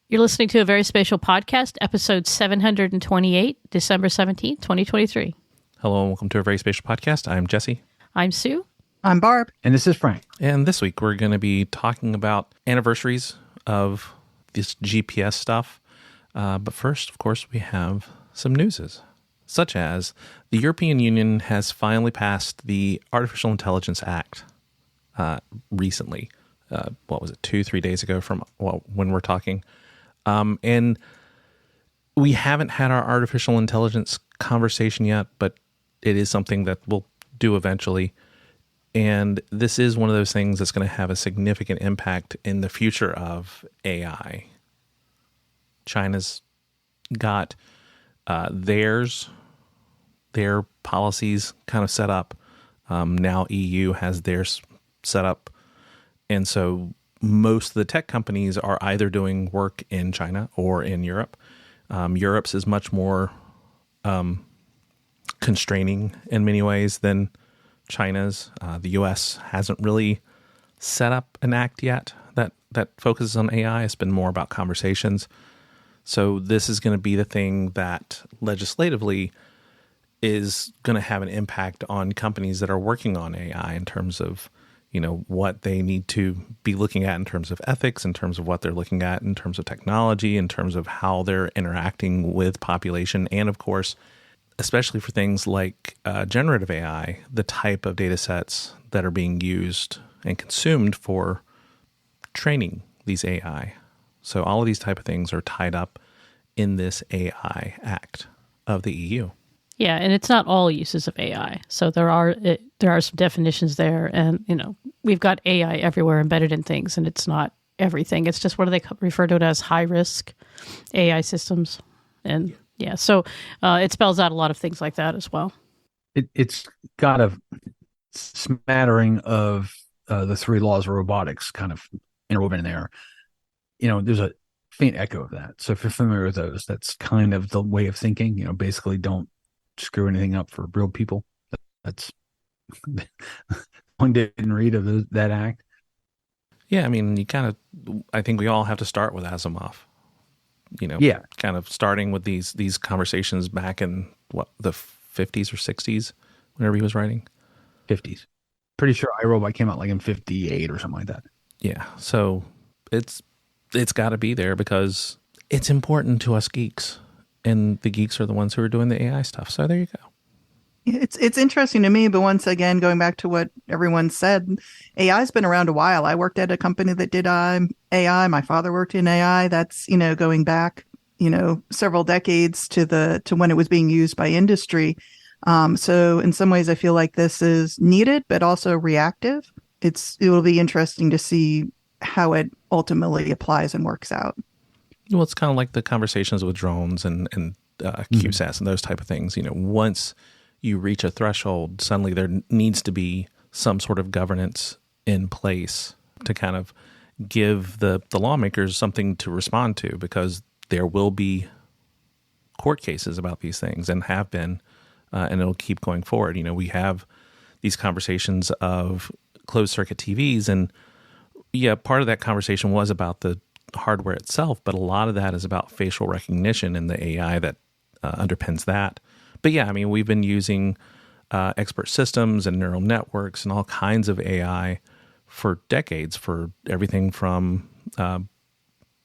You're listening to a Very Spatial podcast, episode 728, December 17th, 2023. Hello and welcome to a Very Spatial podcast. I'm Jesse. I'm Sue. I'm Barb. And this is Frank. And this week we're going to be talking about anniversaries of this GPS stuff. But first, of course, we have some newses, such as the European Union has finally passed the Artificial Intelligence Act recently. What was it, 2-3 days ago from when we're talking. And we haven't had our artificial intelligence conversation yet, but it is something that we'll do eventually. And this is one of those things that's going to have a significant impact in the future of AI. China's got their policies kind of set up. Now EU has theirs set up. And so most of the tech companies are either doing work in China or in Europe. Europe's is much more constraining in many ways than China's. The U.S. hasn't really set up an act yet that focuses on AI. It's been more about conversations. So this is going to be the thing that legislatively is going to have an impact on companies that are working on AI in terms of, you know, what they need to be looking at in terms of ethics, in terms of what they're looking at in terms of technology, in terms of how they're interacting with population, and of course, especially for things like generative AI, the type of data sets that are being used and consumed for training these AI. So all of these type of things are tied up in this AI Act of the EU. Yeah, and it's not all uses of AI. So there are some definitions there, and we've got AI everywhere embedded in things, and it's not everything. It's just, what do they refer to it as, high risk AI systems, and yeah. So it spells out a lot of things like that as well. It's got a smattering of the three laws of robotics kind of interwoven in there. There's a faint echo of that. So if you're familiar with those, that's kind of the way of thinking. Basically don't screw anything up for real people. That's one didn't read of that act. Yeah, I mean, I think we all have to start with Asimov. Yeah, kind of starting with these conversations back in the 50s or 60s, whenever he was writing. 50s. Pretty sure iRobot came out like in 58 or something like that. Yeah, so it's got to be there because it's important to us geeks. And the geeks are the ones who are doing the AI stuff. So there you go. It's interesting to me, but once again, going back to what everyone said, AI's been around a while. I worked at a company that did AI. My father worked in AI. That's, going back, several decades to when it was being used by industry. So in some ways, I feel like this is needed, but also reactive. It will be interesting to see how it ultimately applies and works out. Well, it's kind of like the conversations with drones and QSAS and those type of things. Once you reach a threshold, suddenly there needs to be some sort of governance in place to kind of give the lawmakers something to respond to, because there will be court cases about these things and have been, and it'll keep going forward. We have these conversations of closed circuit TVs, and yeah, part of that conversation was about the hardware itself, but a lot of that is about facial recognition and the AI that underpins that. But yeah, I mean, we've been using expert systems and neural networks and all kinds of AI for decades, for everything from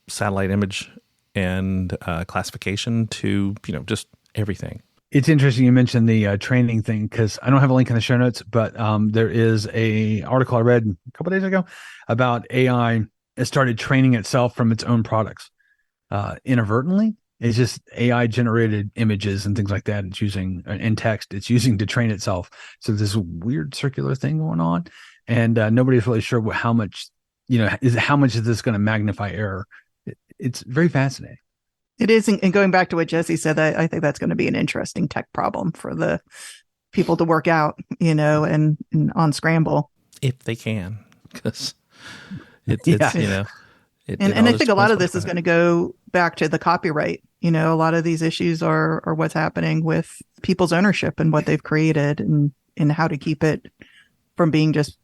satellite image and classification to, just everything. It's interesting you mentioned the training thing, because I don't have a link in the show notes, but there is a article I read a couple of days ago about AI. It started training itself from its own products inadvertently. It's just AI generated images and things like that. It's using in text. It's using to train itself. So there's a weird circular thing going on, and nobody's really sure how much is this going to magnify error. It's very fascinating. It is, and going back to what Jesse said, I think that's going to be an interesting tech problem for the people to work out, and on scramble if they can, because. And I think a lot of this is going to go back to the copyright. A lot of these issues are what's happening with people's ownership and what they've created, and how to keep it from being just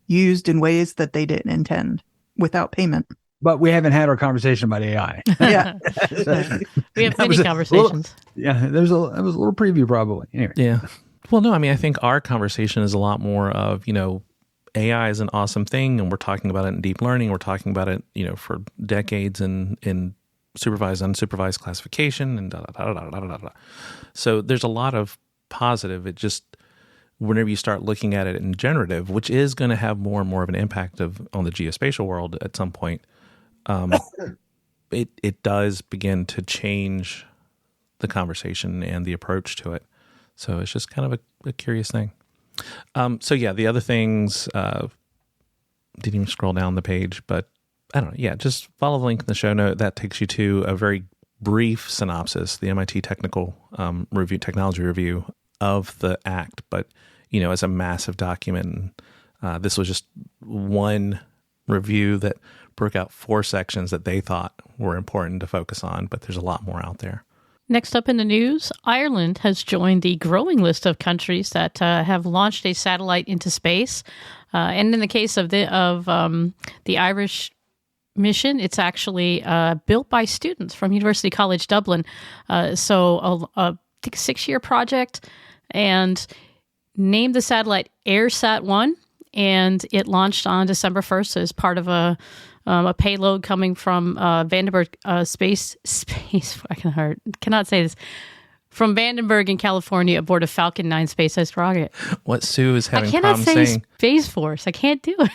used in ways that they didn't intend without payment. But we haven't had our conversation about AI. Yeah. We have many conversations. It was a little preview probably. Anyway. Yeah. Well, no, I mean, I think our conversation is a lot more of, AI is an awesome thing, and we're talking about it in deep learning. We're talking about it, for decades in supervised, unsupervised classification and da-da-da-da-da-da-da. So there's a lot of positive. It just, whenever you start looking at it in generative, which is going to have more and more of an impact on the geospatial world at some point, it does begin to change the conversation and the approach to it. So it's just kind of a curious thing. So yeah, the other things, didn't even scroll down the page, but I don't know. Yeah, just follow the link in the show note. That takes you to a very brief synopsis, the MIT technology review of the act, but as a massive document. This was just one review that broke out 4 sections that they thought were important to focus on, but there's a lot more out there. Next up in the news, Ireland has joined the growing list of countries that have launched a satellite into space. And in the case of the Irish mission, it's actually built by students from University College Dublin. So I think a 6-year project, and named the satellite AirSat-1, and it launched on December 1st as part of a payload coming from Vandenberg space. I cannot say this. From Vandenberg in California aboard a Falcon 9 SpaceX rocket. What Sue is having I cannot problems say saying. Space Force. I can't do it.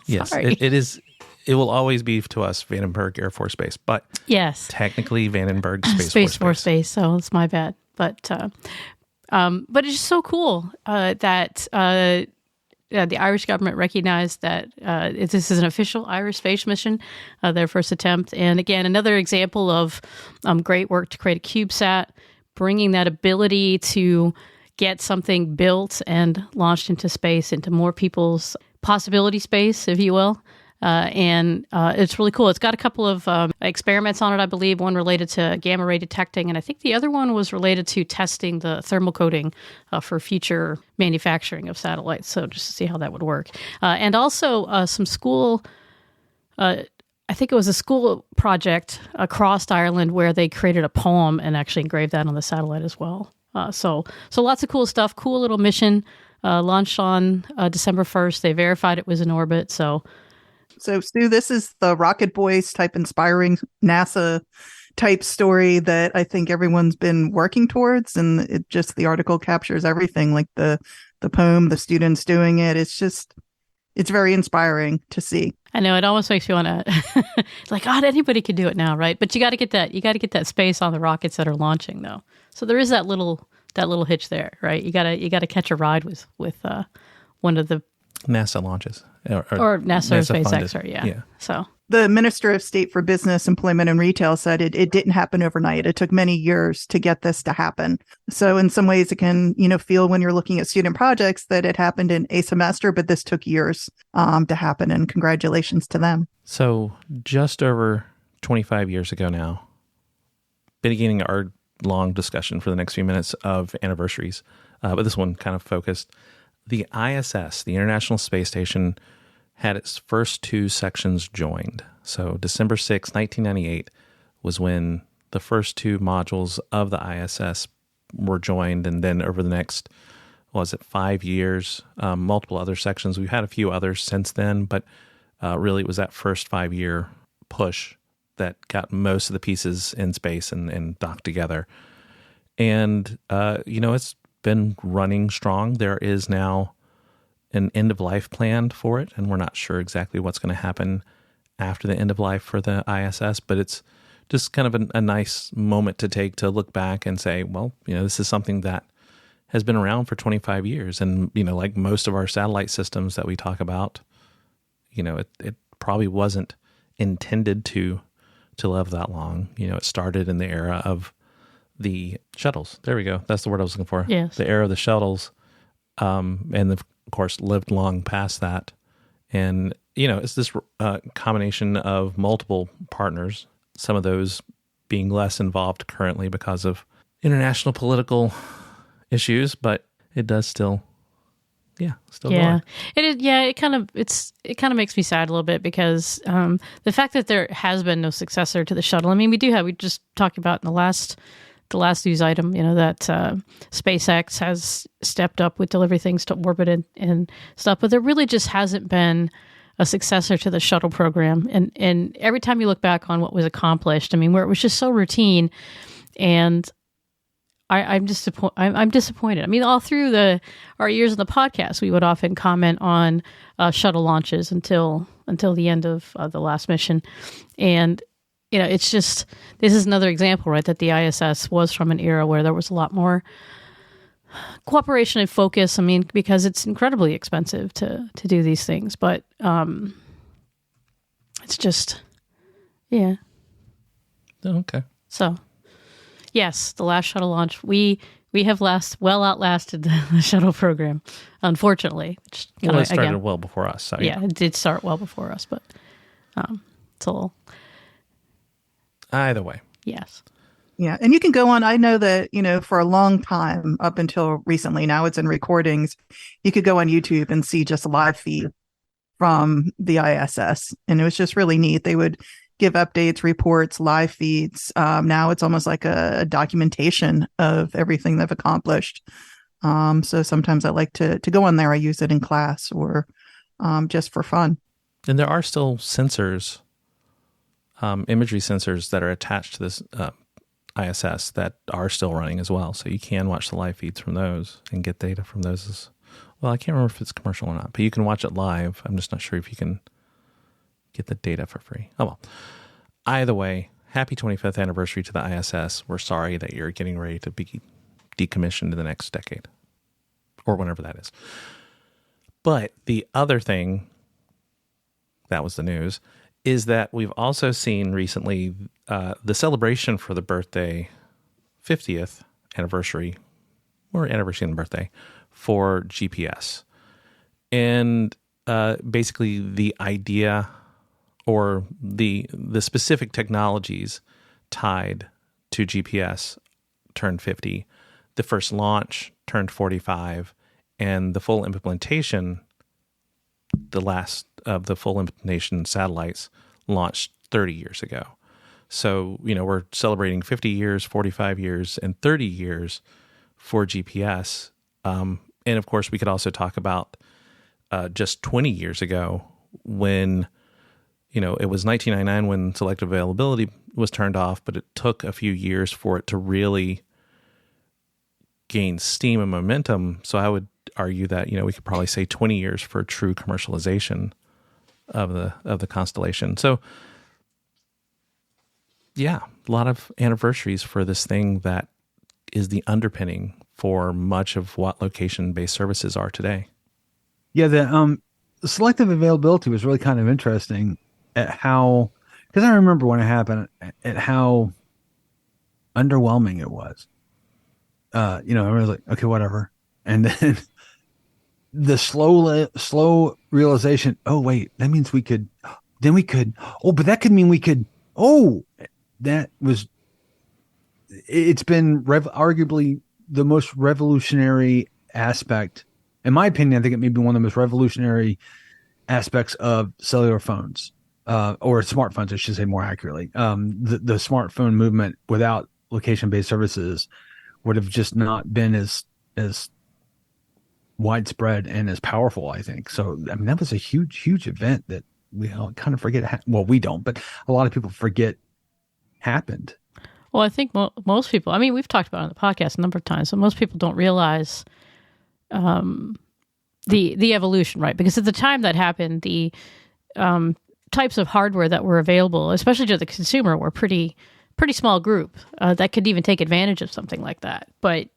Yes, Sorry. it is. It will always be to us Vandenberg Air Force Base, but yes, technically Vandenberg Space Force Base. So it's my bad, but it's just so cool that the Irish government recognized that this is an official Irish space mission, their first attempt. And again, another example of great work to create a CubeSat, bringing that ability to get something built and launched into space, into more people's possibility space, if you will. And it's really cool. It's got a couple of experiments on it, I believe, one related to gamma ray detecting, and I think the other one was related to testing the thermal coating for future manufacturing of satellites, so just to see how that would work. And also some school, I think it was a school project across Ireland where they created a poem and actually engraved that on the satellite as well. So lots of cool stuff, cool little mission, launched on December 1st. They verified it was in orbit, So, Stu, this is the Rocket Boys type inspiring NASA type story that I think everyone's been working towards. And the article captures everything, like the poem, the students doing it. It's very inspiring to see. I know, it almost makes you want to, like, God, anybody could do it now, right? But you got to get that space on the rockets that are launching, though. So there is that little hitch there, right? You got to catch a ride with one of the NASA launches. Or NASA SpaceX, funded. yeah. So the Minister of State for Business, Employment and Retail said it didn't happen overnight. It took many years to get this to happen. So in some ways it can, feel when you're looking at student projects that it happened in a semester, but this took years to happen. And congratulations to them. So just over 25 years ago now, beginning our long discussion for the next few minutes of anniversaries, but this one kind of focused. The ISS, the International Space Station, had its first 2 sections joined. So December 6, 1998 was when the first 2 modules of the ISS were joined. And then over the next, 5 years, multiple other sections. We've had a few others since then, but really it was that first 5-year push that got most of the pieces in space and docked together. And, it's been running strong. There is now an end of life planned for it, and we're not sure exactly what's going to happen after the end of life for the ISS, but it's just kind of a nice moment to take to look back and say, well, this is something that has been around for 25 years. And, like most of our satellite systems that we talk about, it probably wasn't intended to live that long. It started in the era of the shuttles. There we go. That's the word I was looking for. Yes. The era of the shuttles. And of course lived long past that. And, it's this combination of multiple partners, some of those being less involved currently because of international political issues, but it does still still Yeah, going. it is. Yeah, it kind of makes me sad a little bit because the fact that there has been no successor to the shuttle. I mean, we just talked about in the last news item, that SpaceX has stepped up with delivery things to orbit and stuff, but there really just hasn't been a successor to the shuttle program. And every time you look back on what was accomplished, I mean, where it was just so routine, and I'm disappointed. I mean, all through our years in the podcast, we would often comment on shuttle launches until the end of the last mission, and it's just, this is another example, right, that the ISS was from an era where there was a lot more cooperation and focus. I mean, because it's incredibly expensive to do these things, but it's just, yeah. Okay. So, yes, the last shuttle launch, we have outlasted the shuttle program, unfortunately. Which it started well before us. So yeah, it did start well before us, but it's a little. Either way. Yes. Yeah. And you can go on. I know that, for a long time, up until recently, now it's in recordings, you could go on YouTube and see just a live feed from the ISS. And it was just really neat. They would give updates, reports, live feeds. Now it's almost like a documentation of everything they've accomplished. So sometimes I like to go on there. I use it in class or just for fun. And there are still sensors, imagery sensors that are attached to this ISS that are still running as well. So you can watch the live feeds from those and get data from those as well. I can't remember if it's commercial or not, but you can watch it live. I'm just not sure if you can get the data for free. Oh, well. Either way, happy 25th anniversary to the ISS. We're sorry that you're getting ready to be decommissioned in the next decade or whenever that is. But the other thing, that was the news, is that we've also seen recently the celebration for the birthday, 50th anniversary, or anniversary and birthday, for GPS. And basically the idea or the specific technologies tied to GPS turned 50. The first launch turned 45, and the full implementation, the last of the full implementation satellites, launched 30 years ago. So, we're celebrating 50 years, 45 years, and 30 years for GPS. And of course, we could also talk about just 20 years ago when, it was 1999 when selective availability was turned off, but it took a few years for it to really gain steam and momentum. So I would argue that, we could probably say 20 years for true commercialization of the constellation. So yeah, a lot of anniversaries for this thing that is the underpinning for much of what location-based services are today. Yeah, the selective availability was really kind of interesting at how, because I remember when it happened, at how underwhelming it was. I was like, okay, whatever. And then the slow realization, oh, wait, that means we could, but that could mean we could, it's been arguably the most revolutionary aspect. In my opinion, I think it may be one of the most revolutionary aspects of cellular phones, or smartphones, I should say more accurately. The smartphone movement without location-based services would have just not been as widespread and as powerful, I think. So, I mean, that was a huge, huge event that we all kind of forget. Well, we don't, but a lot of people forget happened. Well, I think most people, I mean, we've talked about it on the podcast a number of times, but most people don't realize the evolution, right? Because at the time that happened, the types of hardware that were available, especially to the consumer, were pretty small group that could even take advantage of something like that. But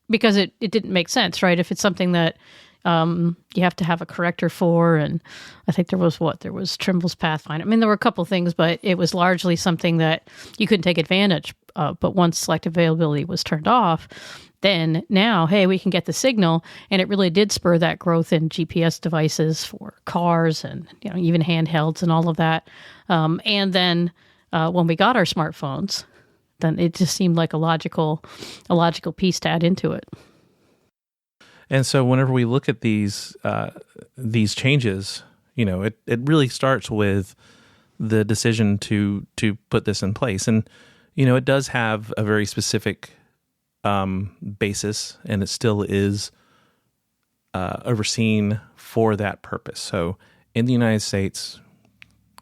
because it didn't make sense, right? If it's something that you have to have a corrector for, and I think there was Trimble's Pathfinder. I mean, there were a couple things, but it was largely something that you couldn't take advantage of. But once selective availability was turned off, then now, hey, we can get the signal, and it really did spur that growth in GPS devices for cars and even handhelds and all of that. And then when we got our smartphones, then it just seemed like a logical piece to add into it. And so whenever we look at these changes, it really starts with the decision to put this in place. And, it does have a very specific basis, and it still is overseen for that purpose. So in the United States,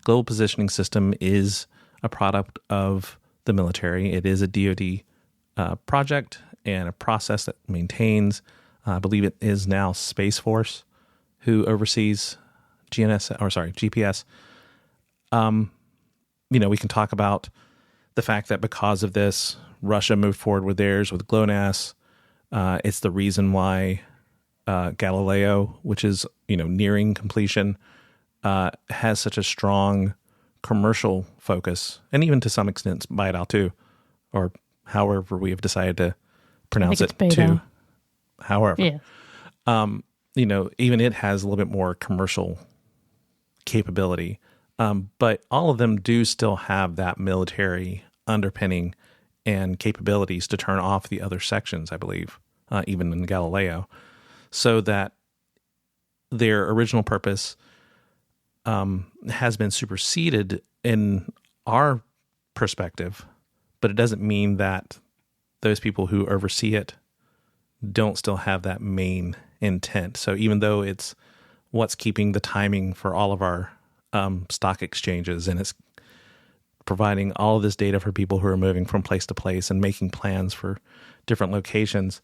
Global Positioning System is a product of the military. It is a DoD project and a process that maintains, I believe it is now Space Force who oversees GPS. We can talk about the fact that because of this, Russia moved forward with theirs with GLONASS. It's the reason why Galileo, which is nearing completion, has such a strong commercial focus, and even to some extent BeiDou too, or however we have decided to pronounce it too. However, yeah. Even it has a little bit more commercial capability, but all of them do still have that military underpinning and capabilities to turn off the other sections, I believe, even in Galileo, so that their original purpose has been superseded in our perspective, but it doesn't mean that those people who oversee it don't still have that main intent. So even though it's what's keeping the timing for all of our stock exchanges, and it's providing all of this data for people who are moving from place to place and making plans for different locations,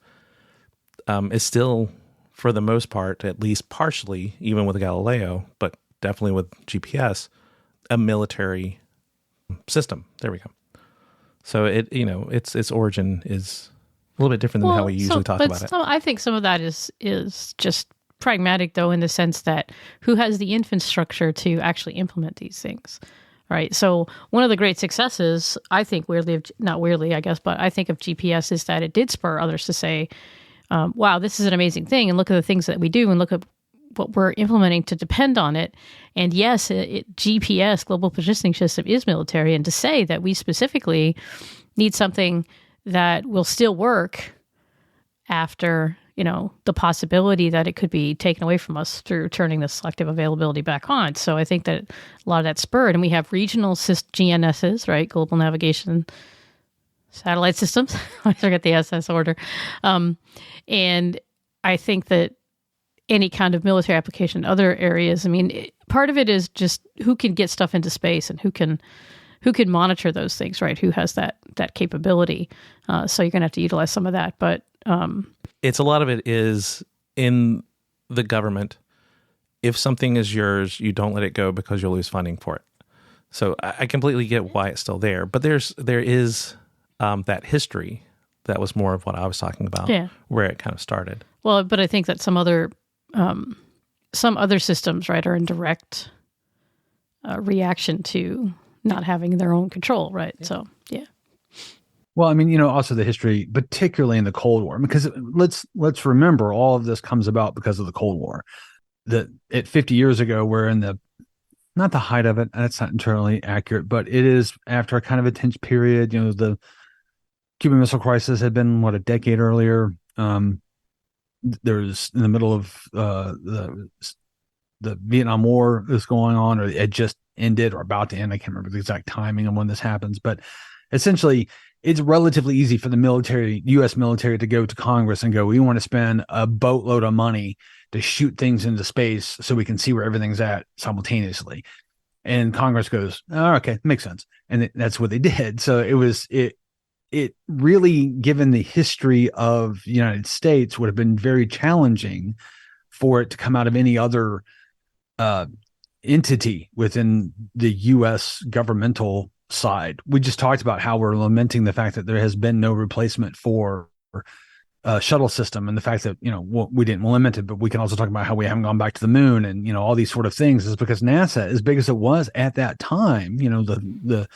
it's still, for the most part, at least partially, even with Galileo, but definitely with GPS, a military system. There we go. So its origin is a little bit different than how we usually talk about it. I think some of that is just pragmatic, though, in the sense that who has the infrastructure to actually implement these things, right? So one of the great successes, I think, not weirdly, I guess, but I think of GPS is that it did spur others to say, wow, this is an amazing thing, and look at the things that we do, and look at what we're implementing to depend on it. And yes, GPS, Global Positioning System, is military, and to say that we specifically need something that will still work after, the possibility that it could be taken away from us through turning the selective availability back on. So I think that a lot of that spurred, and we have regional GNSs, right? Global Navigation Satellite Systems. I forget the SS order. And I think that any kind of military application in other areas, part of it is just who can get stuff into space and who can monitor those things, right? Who has that capability. So you're going to have to utilize some of that. But it's a lot of it is in the government. If something is yours, you don't let it go because you'll lose funding for it. So I completely get why it's still there. But there is that history that was more of what I was talking about, where it kind of started. Well, but I think that some other systems, right, are in direct reaction to not having their own control, right? Yeah. So, yeah. Well, also the history, particularly in the Cold War, because let's remember all of this comes about because of the Cold War. That 50 years ago, we're in not the height of it. That's not entirely accurate, but it is after a kind of a tense period. The Cuban Missile Crisis had been a decade earlier. There's in the middle of the Vietnam War is going on, or it just ended or about to end. I can't remember the exact timing of when this happens, but essentially it's relatively easy for the U.S. military to go to Congress and go, we want to spend a boatload of money to shoot things into space so we can see where everything's at simultaneously. And Congress goes, oh, okay, makes sense. And that's what they did. So it really, given the history of the United States, would have been very challenging for it to come out of any other entity within the U.S. governmental side. We just talked about how we're lamenting the fact that there has been no replacement for a shuttle system, and the fact that, we didn't lament it, but we can also talk about how we haven't gone back to the moon, and, all these sort of things is because NASA, as big as it was at that time, the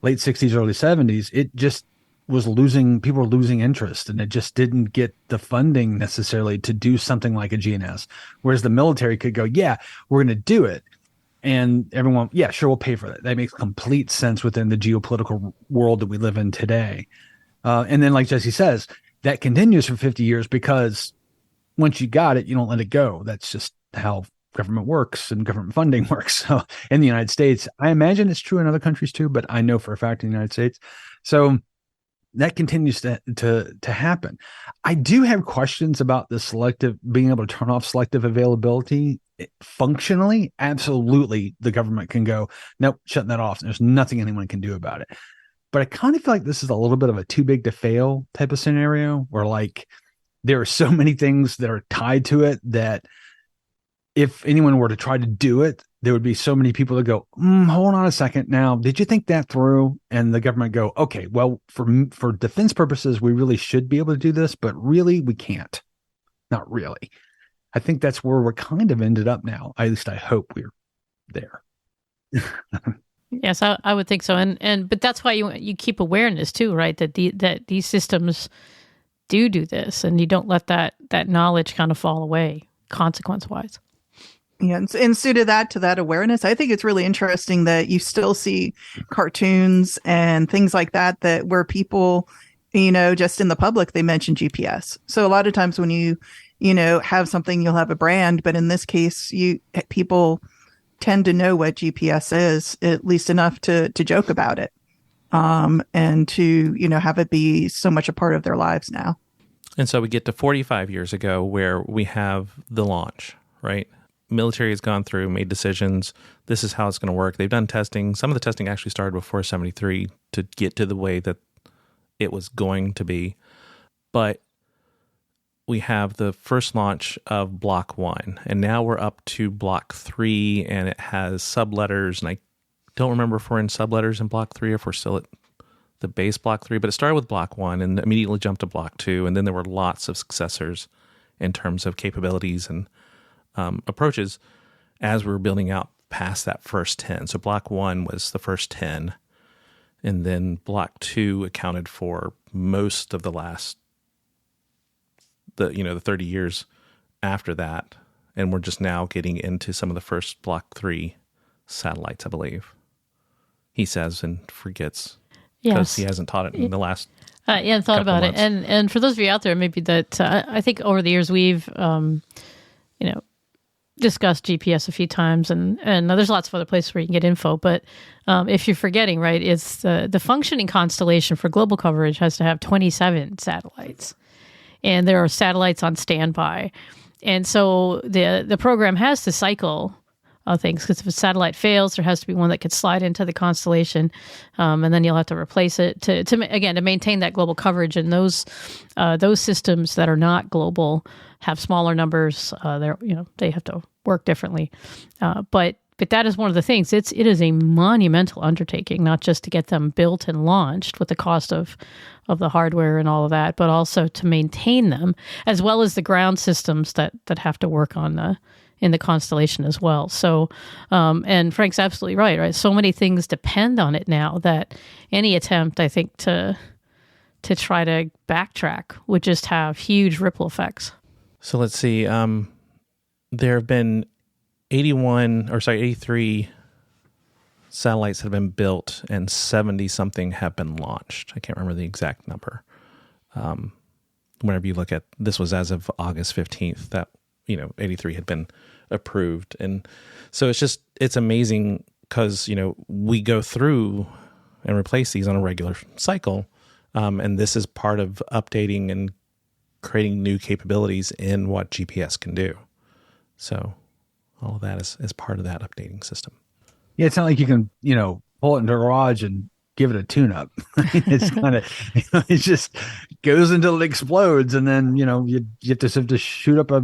late 60s, early 70s, it just was people were losing interest, and it just didn't get the funding necessarily to do something like a GNS. Whereas the military could go, yeah, we're going to do it. And everyone, yeah, sure, we'll pay for that. That makes complete sense within the geopolitical world that we live in today. And then, like Jesse says, that continues for 50 years because once you got it, you don't let it go. That's just how government works and government funding works. So in the United States, I imagine it's true in other countries too, but I know for a fact in the United States. So that continues to happen. I do have questions about the selective, being able to turn off selective availability. Functionally, absolutely, the government can go, nope, shut that off. There's nothing anyone can do about it. But I kind of feel like this is a little bit of a too big to fail type of scenario where like there are so many things that are tied to it that if anyone were to try to do it, there would be so many people that go, hold on a second. Now, did you think that through? And the government go, okay, well, for defense purposes, we really should be able to do this, but really we can't. Not really. I think that's where we're kind of ended up now. At least I hope we're there. Yes, I would think so. But that's why you keep awareness too, right? That these systems do this, and you don't let that knowledge kind of fall away consequence wise. Yeah, and suited that to that awareness, I think it's really interesting that you still see cartoons and things like that where people, just in the public, they mention GPS. So a lot of times when you have something, you'll have a brand, but in this case, people tend to know what GPS is, at least enough to joke about it, and to have it be so much a part of their lives now. And so we get to 45 years ago where we have the launch, right? Military has gone through, made decisions. This is how it's going to work. They've done testing. Some of the testing actually started before 73 to get to the way that it was going to be. But we have the first launch of Block 1, and now we're up to Block 3, and it has subletters. And I don't remember if we're in subletters in Block 3 or if we're still at the base Block 3, but it started with Block 1 and immediately jumped to Block 2, and then there were lots of successors in terms of capabilities and approaches as we were building out past that first 10. So Block 1 was the first 10, and then Block 2 accounted for most of the last, the 30 years after that, and we're just now getting into some of the first Block 3 satellites, I believe. He says and forgets because he hasn't taught it in the last thought about it. And for those of you out there, maybe that I think over the years we've discussed GPS a few times, and there's lots of other places where you can get info. But if you're forgetting, right, it's the functioning constellation for global coverage has to have 27 satellites, and there are satellites on standby, and so the program has to cycle things, because if a satellite fails, there has to be one that could slide into the constellation, and then you'll have to replace it to maintain that global coverage. And those systems that are not global have smaller numbers. They have to work differently, but that is one of the things. It is a monumental undertaking, not just to get them built and launched with the cost of the hardware and all of that, but also to maintain them, as well as the ground systems that have to work on in the constellation as well. So, and Frank's absolutely right? So many things depend on it now that any attempt, I think, to try to backtrack would just have huge ripple effects. So let's see. There have been 83 satellites that have been built, and 70-something have been launched. I can't remember the exact number. Whenever you look at, this was as of August 15th, that 83 had been approved. And so it's amazing because, we go through and replace these on a regular cycle. And this is part of updating and creating new capabilities in what GPS can do. So all of that is part of that updating system. Yeah, it's not like you can, pull it into a garage and give it a tune-up. It's kind of, it just goes until it explodes, and then you have to shoot up a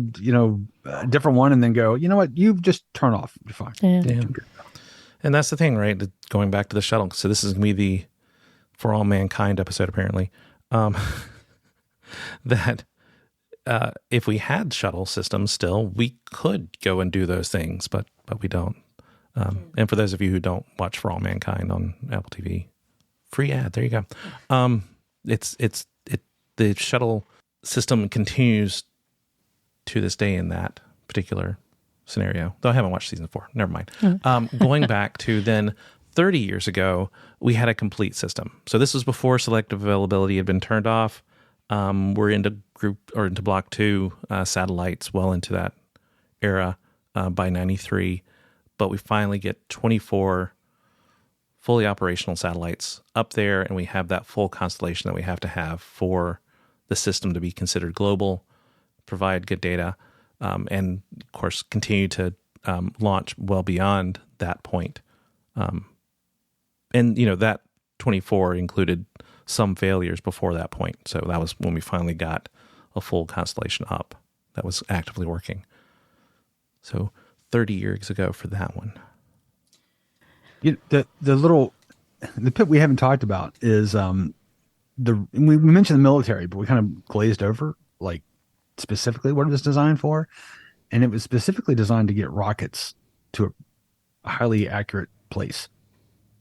different one, and then go, you know what, you just turn off, you're fine. Yeah. And that's the thing, right? Going back to the shuttle. So this is gonna be the For All Mankind episode, apparently. That if we had shuttle systems still, we could go and do those things, but we don't. And for those of you who don't watch For All Mankind on Apple TV, free ad, there you go. The shuttle system continues to this day in that particular scenario. Though I haven't watched season 4. Never mind. Going back to then 30 years ago, we had a complete system. So this was before selective availability had been turned off. We're into group or into Block 2 satellites well into that era by 93. But we finally get 24 fully operational satellites up there, and we have that full constellation that we have to have for the system to be considered global, provide good data, and of course continue to launch well beyond that point. And that 24 included some failures before that point. So that was when we finally got a full constellation up that was actively working. So 30 years ago for that one. The bit we haven't talked about is we mentioned the military, but we kind of glazed over like specifically what it was designed for. And it was specifically designed to get rockets to a highly accurate place.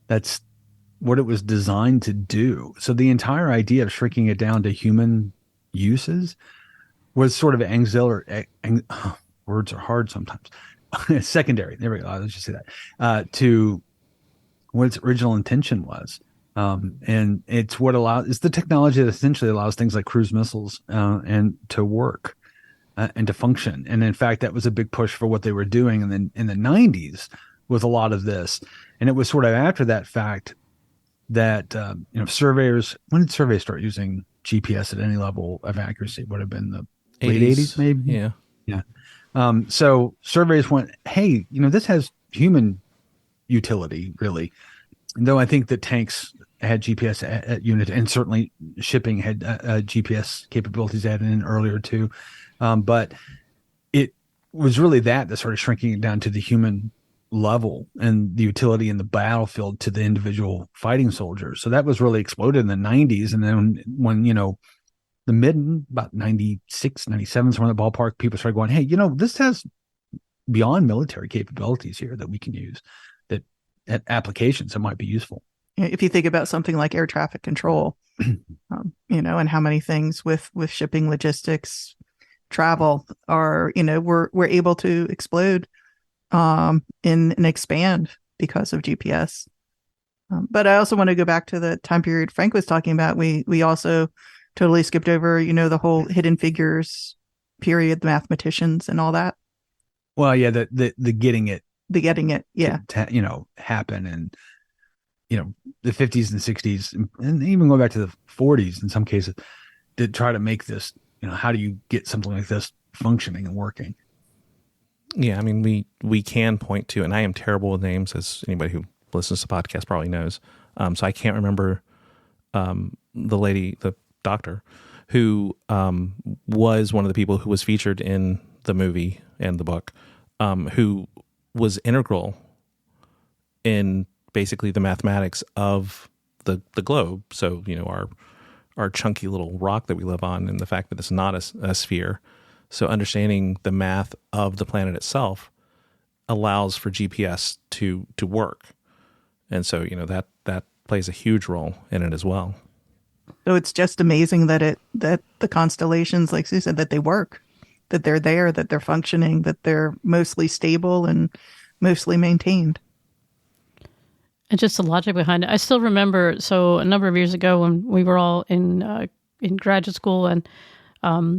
That's what it was designed to do. So the entire idea of shrinking it down to human uses was sort of auxiliary. Words are hard sometimes. Secondary. There we go. Let's just say that to what its original intention was. And it's it's the technology that essentially allows things like cruise missiles and to work and to function. And in fact, that was a big push for what they were doing in the 90s with a lot of this. And it was sort of after that fact that surveyors, when did surveys start using GPS at any level of accuracy? Would have been the late 80s maybe. Yeah. So surveys went, hey, this has human utility really. And though I think that tanks had GPS at unit, and certainly shipping had GPS capabilities added in earlier too. But it was really that started shrinking it down to the human level and the utility in the battlefield to the individual fighting soldiers. So that was really exploded in the 90s. And then when the about 96, 97, somewhere in the ballpark, people started going, hey, this has beyond military capabilities here that we can use, that applications that might be useful. If you think about something like air traffic control, and how many things with shipping logistics, travel are, we're able to explode and expand because of GPS. But I also want to go back to the time period Frank was talking about. We also totally skipped over, the whole hidden figures period, the mathematicians and all that. Well, yeah, the getting it. Yeah. To happen. And, the 50s and 60s, and even going back to the 40s in some cases, to try to make this, how do you get something like this functioning and working? Yeah, I mean, we can point to, and I am terrible with names, as anybody who listens to the podcast probably knows. So I can't remember the doctor who was one of the people who was featured in the movie and the book, who was integral in basically the mathematics of the globe. So, our chunky little rock that we live on, and the fact that it's not a sphere. So understanding the math of the planet itself allows for GPS to work. And so, that plays a huge role in it as well. So it's just amazing that the constellations, like Sue said, that they work, that they're there, that they're functioning, that they're mostly stable and mostly maintained. And just the logic behind it. I still remember, so a number of years ago when we were all in graduate school, and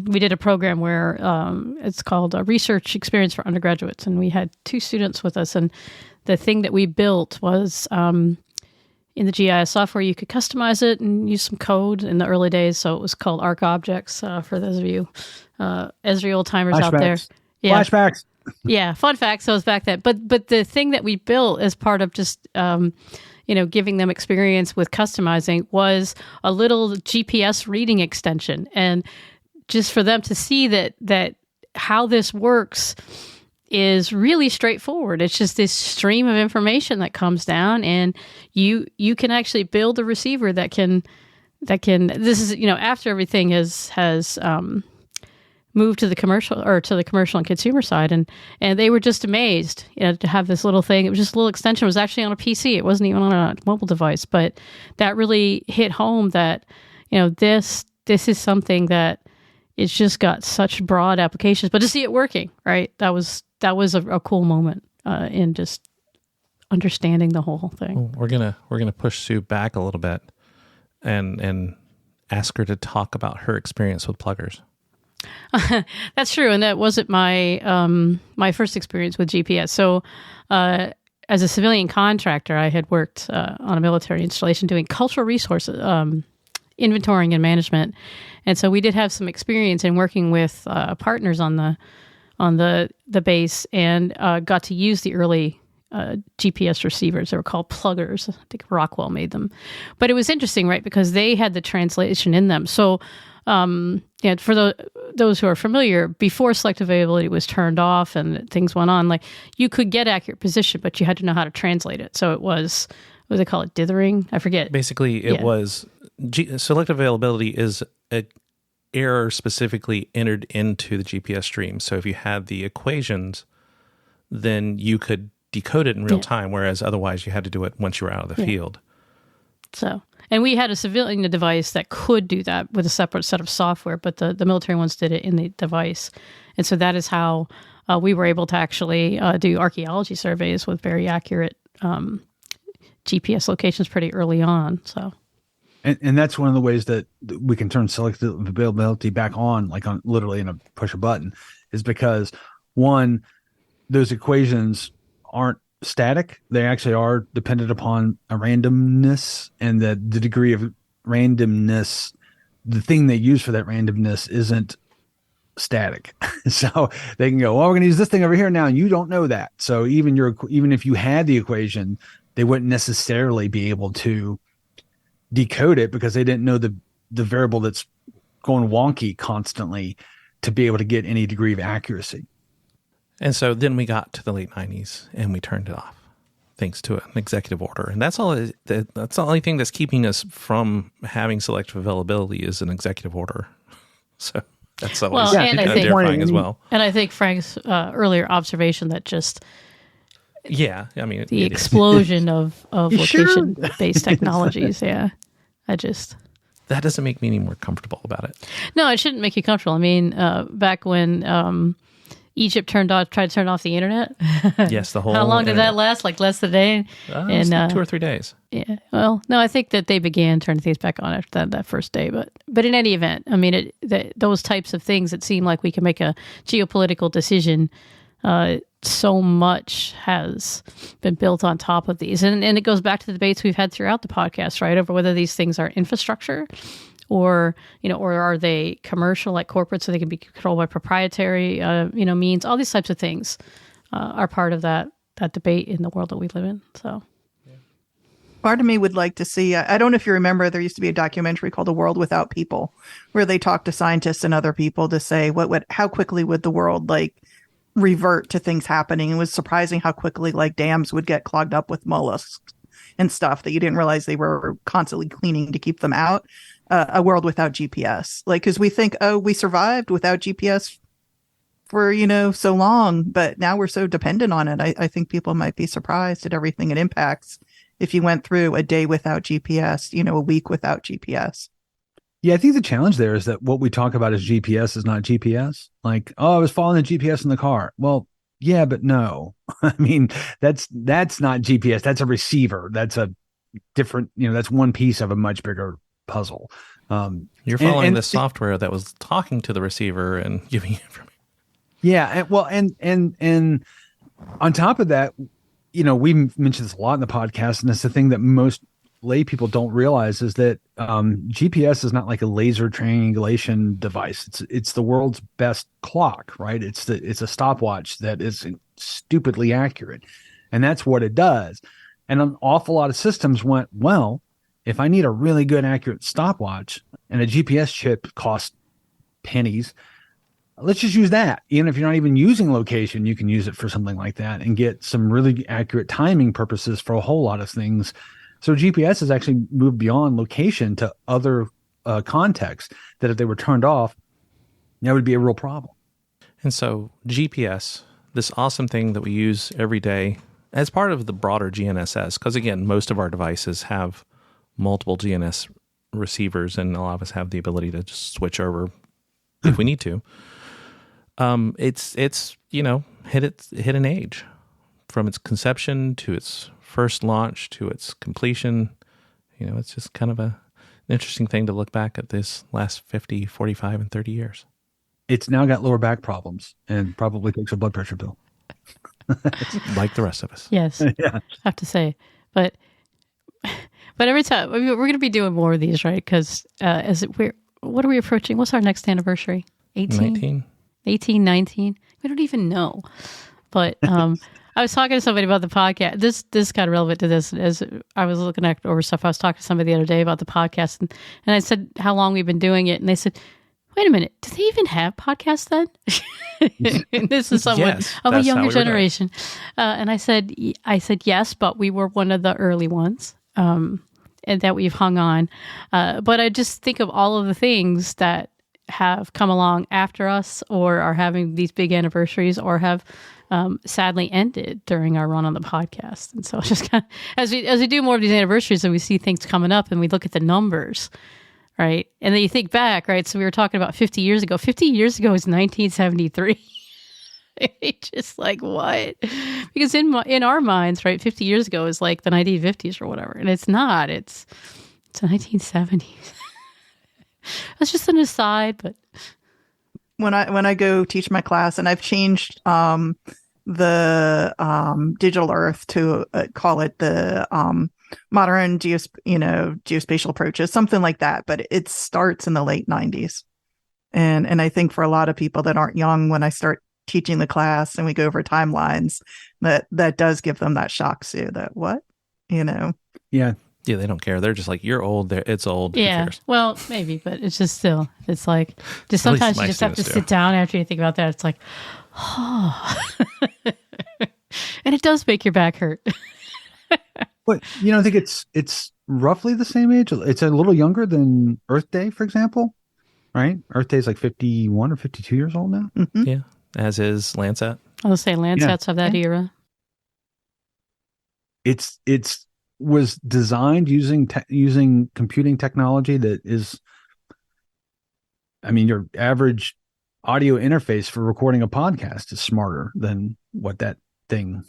we did a program where it's called a Research Experience for Undergraduates. And we had 2 students with us. And the thing that we built was in the GIS software, you could customize it and use some code in the early days. So it was called Arc Objects for those of you Esri old timers out there. Yeah. Flashbacks. Yeah, fun fact. So it was back then. But the thing that we built as part of just giving them experience with customizing was a little GPS reading extension, and just for them to see that how this works is really straightforward. It's just this stream of information that comes down, and you can actually build a receiver that can. This is after everything has moved to the commercial and consumer side, and they were just amazed to have this little thing. It was just a little extension. It was actually on a PC. It wasn't even on a mobile device, but that really hit home that this is something that it's just got such broad applications. But to see it working, right? That was a cool moment in just understanding the whole thing. Well, we're gonna push Sue back a little bit and ask her to talk about her experience with pluggers. That's true, and that wasn't my my first experience with GPS. So, as a civilian contractor, I had worked on a military installation doing cultural resources inventorying and management, and so we did have some experience in working with partners on the base, and got to use the early GPS receivers. They were called pluggers. I think Rockwell made them. But it was interesting, right? Because they had the translation in them. So for those who are familiar, before selective availability was turned off and things went on, like you could get accurate position, but you had to know how to translate it. So it was, what do they call it? Dithering? I forget. Basically, it was selective availability is an error specifically entered into the GPS stream. So if you had the equations, then you could decode it in real time, whereas otherwise you had to do it once you were out of the field. So, and we had a civilian device that could do that with a separate set of software, but the military ones did it in the device. And so that is how we were able to actually do archaeology surveys with very accurate GPS locations pretty early on. So, and that's one of the ways that we can turn selective availability back on, like on literally in a push a button, is because one, those equations aren't static. They actually are dependent upon a randomness, and the degree of randomness, the thing they use for that randomness isn't static. So they can go, well, we're going to use this thing over here now, and you don't know that. So even if you had the equation, they wouldn't necessarily be able to decode it because they didn't know the variable that's going wonky constantly to be able to get any degree of accuracy. And so then we got to the late 90s and we turned it off thanks to an executive order. And that's all. That's the only thing that's keeping us from having selective availability is an executive order. So that's always terrifying as well. And I think Frank's earlier observation that just the explosion of location-based technologies. Yeah, that doesn't make me any more comfortable about it. No, it shouldn't make you comfortable. I mean, back when Egypt tried to turn off the internet. Yes, the whole. How long did that last? Like less than a day? And like 2 or 3 days. Yeah. Well, no, I think that they began turning things back on after that first day. But in any event, I mean, those types of things, it seemed like we can make a geopolitical decision. So much has been built on top of these, and it goes back to the debates we've had throughout the podcast, right, over whether these things are infrastructure. Or are they commercial, like corporate, so they can be controlled by proprietary, means? All these types of things are part of that debate in the world that we live in. So, part of me would like to see. I don't know if you remember, there used to be a documentary called "A World Without People," where they talked to scientists and other people to say how quickly would the world revert to things happening. It was surprising how quickly dams would get clogged up with mollusks and stuff that you didn't realize they were constantly cleaning to keep them out. A world without GPS, because we think, we survived without GPS for so long, but now we're so dependent on it. I think people might be surprised at everything it impacts if you went through a day without GPS, a week without GPS. Yeah, I think the challenge there is that what we talk about as GPS is not GPS. Like, I was following the GPS in the car. Well, yeah, but no. I mean, that's not GPS. That's a receiver. That's a different, that's one piece of a much bigger puzzle. You're following the software that was talking to the receiver and giving you information. Yeah, and on top of that, we mentioned this a lot in the podcast, and it's the thing that most lay people don't realize is that GPS is not like a laser triangulation device. It's the world's best clock, right? It's a stopwatch that is stupidly accurate, and that's what it does. And an awful lot of systems went, well, if I need a really good, accurate stopwatch and a GPS chip costs pennies, let's just use that. Even if you're not even using location, you can use it for something like that and get some really accurate timing purposes for a whole lot of things. So GPS has actually moved beyond location to other contexts that if they were turned off, that would be a real problem. And so GPS, this awesome thing that we use every day as part of the broader GNSS, because again, most of our devices have multiple GNS receivers, and a lot of us have the ability to just switch over if we need to. It's hit an age from its conception to its first launch to its completion. It's just kind of an interesting thing to look back at this last 50, 45, and 30 years. it's now got lower back problems and probably takes a blood pressure pill. Like the rest of us. Yes, Yeah. I have to say, but every time we're going to be doing more of these, right? Because what are we approaching? What's our next anniversary? 18? 18, 19? We don't even know. But I was talking to somebody about the podcast. This got relevant to this as I was looking at over stuff. I was talking to somebody the other day about the podcast, and I said how long we've been doing it, and they said, "Wait a minute, do they even have podcasts then?" And this is someone of a younger generation, and I said yes, but we were one of the early ones, and that we've hung on. But I just think of all of the things that have come along after us, or are having these big anniversaries, or have sadly ended during our run on the podcast. And so it's just kind of, as we do more of these anniversaries and we see things coming up and we look at the numbers, right? And then you think back, right? So we were talking about 50 years ago. 50 years ago is 1973. It's just like, what? Because in our minds, right, 50 years ago is like the 1950s or whatever. And it's not. It's the 1970s. That's just an aside, but when I go teach my class, and I've changed the digital Earth to call it the modern geospatial approaches, something like that. But it starts in the late 90s, and I think for a lot of people that aren't young, when I start teaching the class and we go over timelines, that does give them that shock, Sue. That what, Yeah. Yeah, they don't care. They're just like, you're old. It's old. Yeah. Who cares? Well, maybe, but it's just still, it's like, just sometimes you just have to sit down after you think about that. It's like, oh, and it does make your back hurt. But I think it's roughly the same age. It's a little younger than Earth Day, for example, right? Earth Day is like 51 or 52 years old now. Mm-hmm. Yeah, as is Landsat. I was saying Landsats of that era. It's was designed using computing technology that is, I mean, your average audio interface for recording a podcast is smarter than what that thing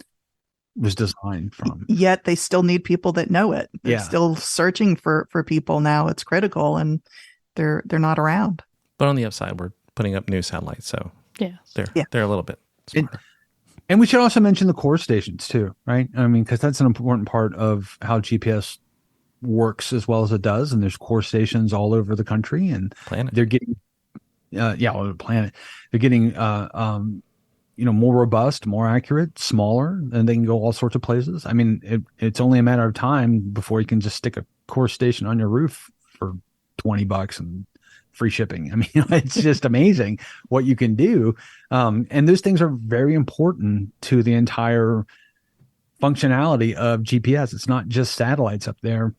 was designed from. Yet they still need people that know it. They're still searching for people now. It's critical, and they're not around. But on the upside, we're putting up new satellites, so they're a little bit smarter. And we should also mention the core stations too, right? I mean, because that's an important part of how GPS works as well as it does. And there's core stations all over the country, and they're getting, all over the planet. They're getting, more robust, more accurate, smaller, and they can go all sorts of places. I mean, it's only a matter of time before you can just stick a core station on your roof for $20 and free shipping. I mean, it's just amazing what you can do. And those things are very important to the entire functionality of GPS. It's not just satellites up there.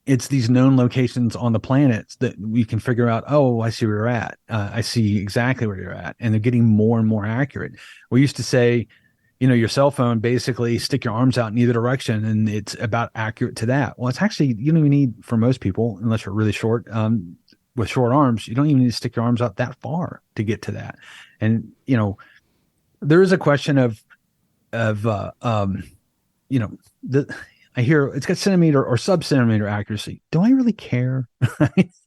It's these known locations on the planets that we can figure out, oh, I see where you're at. I see exactly where you're at. And they're getting more and more accurate. We used to say, your cell phone, basically stick your arms out in either direction, and it's about accurate to that. Well, it's actually, you don't even need, for most people, unless you're really short, with short arms, you don't even need to stick your arms out that far to get to that. And, there is a question of I hear it's got centimeter or sub-centimeter accuracy. Do I really care?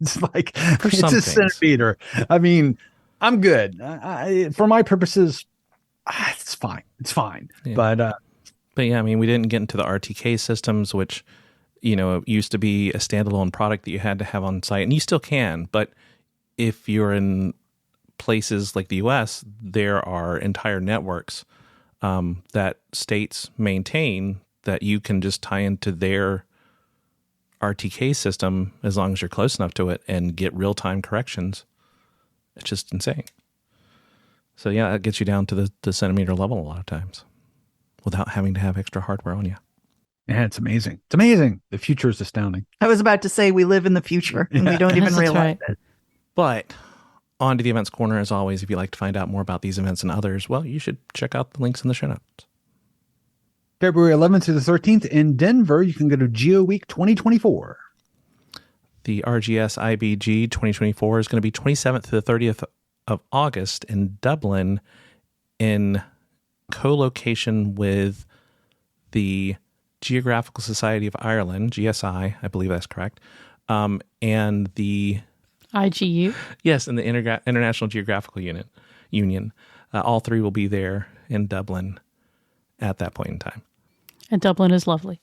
It's like, it's a centimeter. I mean, I'm good. For my purposes, it's fine. It's fine. Yeah. But yeah, I mean, we didn't get into the RTK systems, which, it used to be a standalone product that you had to have on site, and you still can. But if you're in places like the U.S., there are entire networks that states maintain that you can just tie into their RTK system as long as you're close enough to it and get real-time corrections. It's just insane. So yeah, it gets you down to the centimeter level a lot of times without having to have extra hardware on you. Yeah, it's amazing. It's amazing. The future is astounding. I was about to say we live in the future and we don't even realize it. But on to the Events Corner, as always. If you'd like to find out more about these events and others, well, you should check out the links in the show notes. February 11th to the 13th in Denver, you can go to GeoWeek 2024. The RGS-IBG 2024 is going to be 27th to the 30th of August in Dublin, in co-location with the Geographical Society of Ireland, GSI, I believe that's correct, and the IGU. Yes, in the International Geographical Union. All three will be there in Dublin at that point in time. And Dublin is lovely.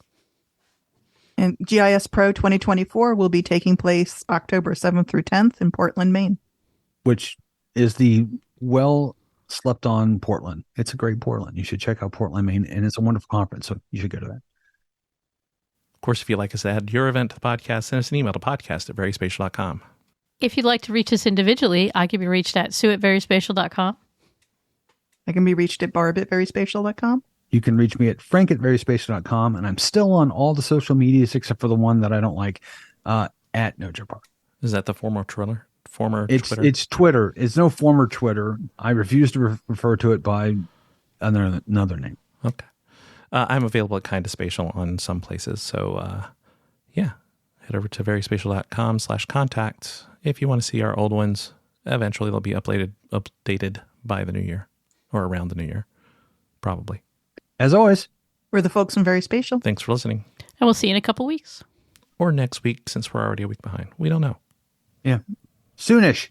And GIS Pro 2024 will be taking place October 7th through 10th in Portland, Maine. Which is the slept on Portland. It's a great Portland. You should check out Portland, Maine, and it's a wonderful conference. So you should go to that. Of course, if you'd like us to add your event to the podcast, send us an email to podcast@veryspatial.com. If you'd like to reach us individually, I can be reached at sue@veryspatial.com. I can be reached at barb@veryspatial.com. You can reach me at frank@veryspatial.com, and I'm still on all the social medias except for the one that I don't like, at NoJoePark. Is that the former Twitter? It's Twitter. It's no former Twitter. I refuse to refer to it by another name. Okay. I'm available at Kinda Spatial on some places. So, head over to veryspatial.com/contact if you want to see our old ones. Eventually, they'll be updated by the new year or around the new year, probably. As always, we're the folks from VerySpatial. Thanks for listening. And we'll see you in a couple weeks. Or next week, since we're already a week behind. We don't know. Yeah. Soonish.